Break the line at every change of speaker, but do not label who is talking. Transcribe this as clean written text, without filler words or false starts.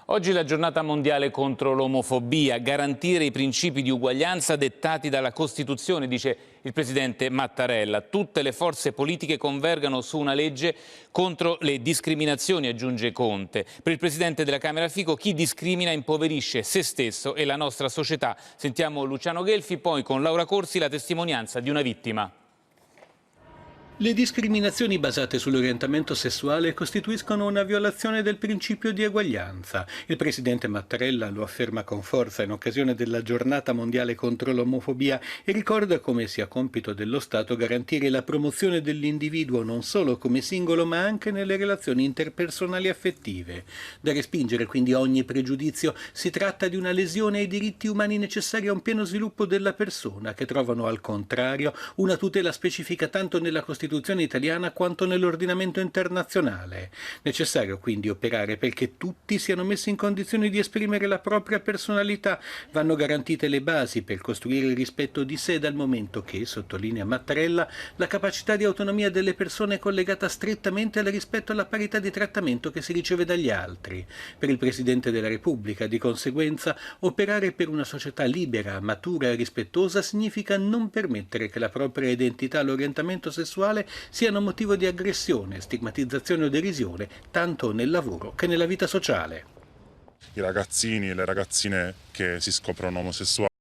Oggi è la giornata mondiale contro l'omofobia, garantire i principi di uguaglianza dettati dalla Costituzione, dice il presidente Mattarella. Tutte le forze politiche convergano su una legge contro le discriminazioni, aggiunge Conte. Per il presidente della Camera Fico, chi discrimina impoverisce se stesso e la nostra società. Sentiamo Luciano Gelfi, poi con Laura Corsi la testimonianza di una vittima.
Le discriminazioni basate sull'orientamento sessuale costituiscono una violazione del principio di eguaglianza. Il presidente Mattarella lo afferma con forza in occasione della giornata mondiale contro l'omofobia e ricorda come sia compito dello Stato garantire la promozione dell'individuo non solo come singolo ma anche nelle relazioni interpersonali affettive. Da respingere quindi ogni pregiudizio, si tratta di una lesione ai diritti umani necessari a un pieno sviluppo della persona, che trovano al contrario una tutela specifica tanto nella Costituzione italiana quanto nell'ordinamento internazionale. Necessario quindi operare perché tutti siano messi in condizioni di esprimere la propria personalità. Vanno garantite le basi per costruire il rispetto di sé, dal momento che, sottolinea Mattarella, la capacità di autonomia delle persone è collegata strettamente al rispetto alla parità di trattamento che si riceve dagli altri. Per il Presidente della Repubblica, di conseguenza, operare per una società libera, matura e rispettosa significa non permettere che la propria identità e l'orientamento sessuale siano motivo di aggressione, stigmatizzazione o derisione, tanto nel lavoro che nella vita sociale.
I ragazzini e le ragazzine che si scoprono omosessuali